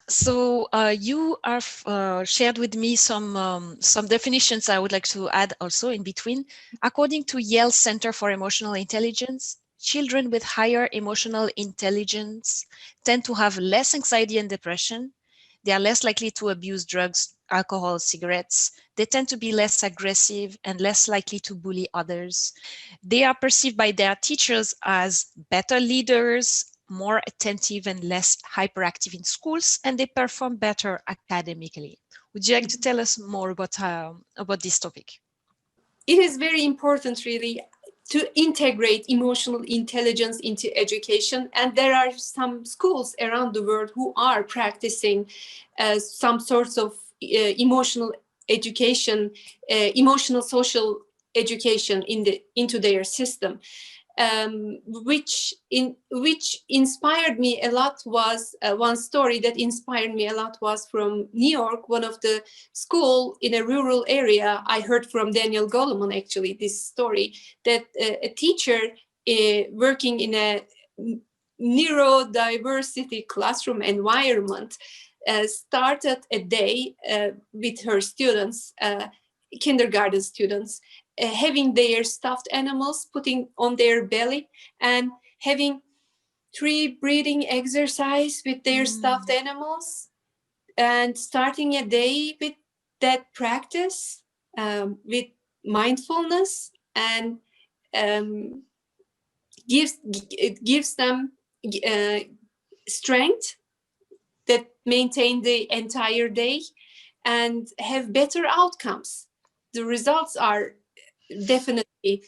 So you have shared with me some definitions I would like to add also in between. According to Yale Center for Emotional Intelligence, children with higher emotional intelligence tend to have less anxiety and depression. They are less likely to abuse drugs, alcohol, cigarettes. They tend to be less aggressive and less likely to bully others. They are perceived by their teachers as better leaders, more attentive and less hyperactive in schools, and they perform better academically. Would you like to tell us more about this topic? It is very important, really, to integrate emotional intelligence into education. And there are some schools around the world who are practicing some sorts of emotional education, emotional social education into their system. Which inspired me a lot was one story that inspired me a lot was from New York, one of the school in a rural area. I heard from Daniel Goleman actually this story that a teacher working in a neurodiversity classroom environment started a day with her students, kindergarten students, having their stuffed animals putting on their belly and having 3 breathing exercise with their stuffed animals, and starting a day with that practice, with mindfulness, and um, it gives them uh, strength that maintain the entire day and have better outcomes. The results are definitely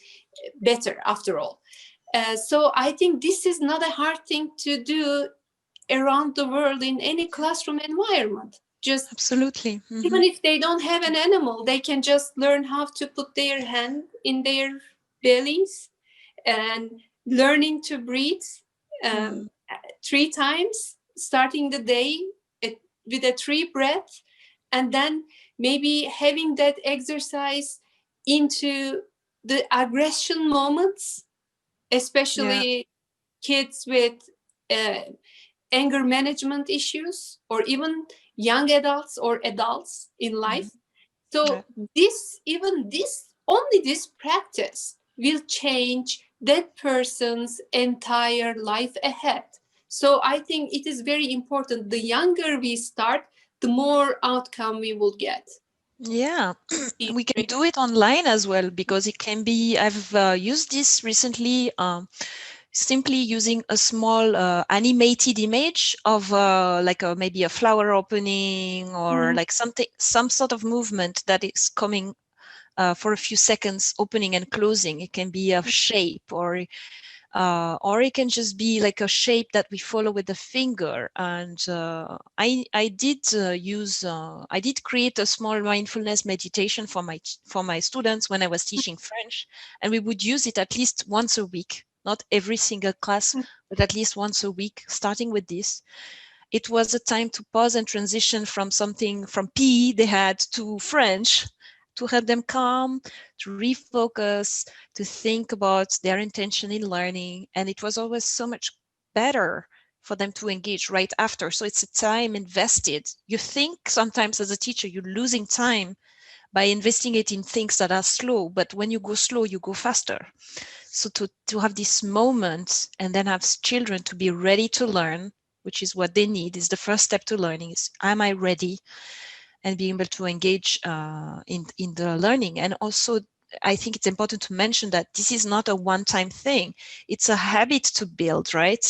better after all. So I think this is not a hard thing to do around the world in any classroom environment. Just Absolutely. even if they don't have an animal, they can just learn how to put their hand in their bellies and learning to breathe um, 3 times, starting the day with a 3 breath, and then maybe having that exercise into the aggression moments, Yeah. especially kids with uh, anger management issues, or even young adults or adults in Mhm. life. Yeah. So only this practice will change that person's entire life ahead. So I think it is very important. The younger we start, the more outcome we will get. Yeah, we can do it online as well because it can be. I've used this recently, simply using a small animated image of like maybe a flower opening or Mm. like something, some sort of movement that is coming for a few seconds, opening and closing. It can be a shape or it can just be like a shape that we follow with the finger. And I did I did create a small mindfulness meditation for my students when I was teaching French, and we would use it at least once a week, not every single class, but at least once a week, starting with this. It was a time to pause and transition from something from PE they had to French, to help them calm, to refocus, to think about their intention in learning. And it was always so much better for them to engage right after. So it's a time invested. You think sometimes as a teacher, you're losing time by investing it in things that are slow, but when you go slow, you go faster. So to have this moment and then have children to be ready to learn, which is what they need, is the first step to learning, is am I ready, and being able to engage in the learning. And also I think it's important to mention that this is not a one-time thing. It's a habit to build, right?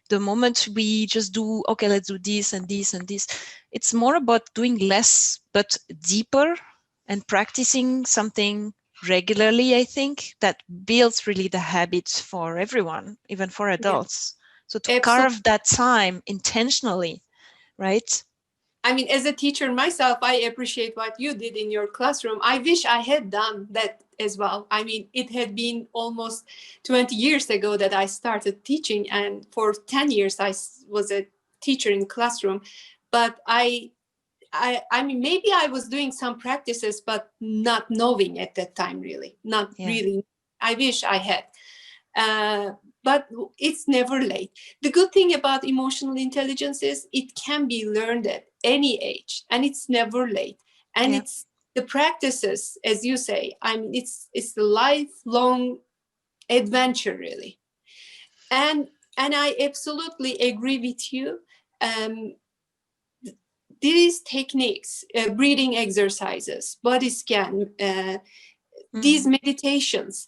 The moment we just do, okay, let's do this and this and this, it's more about doing less but deeper and practicing something regularly. I think that builds really the habits for everyone, even for Yeah, adults. So to absolutely. carve that time intentionally, right? I mean, as a teacher myself, I appreciate what you did in your classroom. I wish I had done that as well. I mean, it had been almost 20 years ago that I started teaching, and for 10 years I was a teacher in classroom. But I mean, maybe I was doing some practices, but not knowing at that time, really, not Yeah. really. I wish I had. Uh, but it's never late. The good thing about emotional intelligence is it can be learned at any age, and it's never late. And Yeah. it's the practices, as you say, I mean, it's the lifelong adventure, really. And I absolutely agree with you. Um, these techniques, breathing exercises, body scan, these meditations,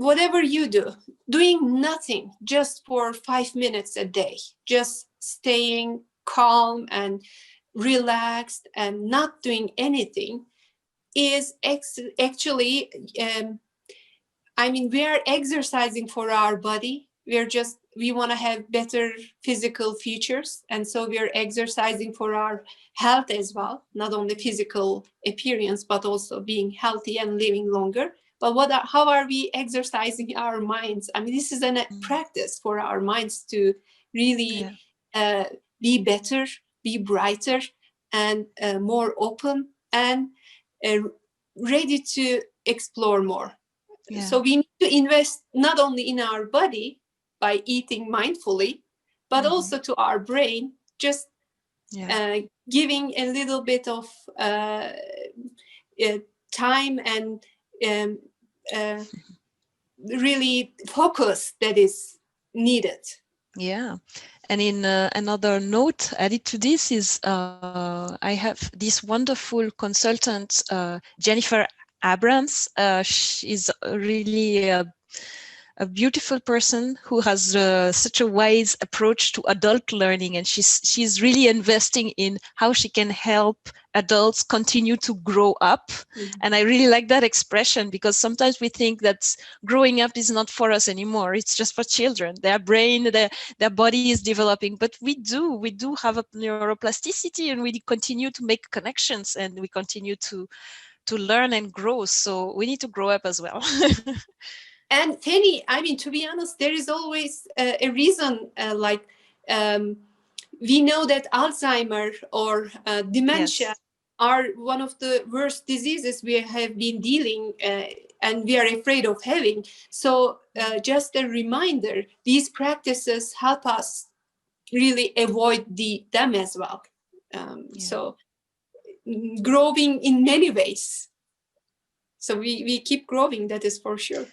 whatever you do, doing nothing just for 5 minutes a day, just staying calm and relaxed and not doing anything is actually, I mean, we are exercising for our body. We want to have better physical features. And so we are exercising for our health as well, not only physical appearance, but also being healthy and living longer. But how are we exercising our minds? I mean, this is a practice for our minds to really uh, be better, be brighter, and more open, and uh, ready to explore more. Yeah. So we need to invest not only in our body by eating mindfully, but also to our brain, just giving a little bit of time and um, uh, really focus that is needed. Yeah. And in another note added to this is I have this wonderful consultant, Jennifer Abrams. She's really a beautiful person who has such a wise approach to adult learning, and she's really investing in how she can help adults continue to grow up. And I really like that expression, because sometimes we think that growing up is not for us anymore. It's just for children. Their brain, their body is developing, but we do have a neuroplasticity, and we continue to make connections, and we continue to learn and grow. So we need to grow up as well. And Fanny, I mean, to be honest, there is always a reason, we know that Alzheimer or dementia are one of the worst diseases we have been dealing and we are afraid of having. So just a reminder, these practices help us really avoid them as well. So growing in many ways. So we keep growing, that is for sure.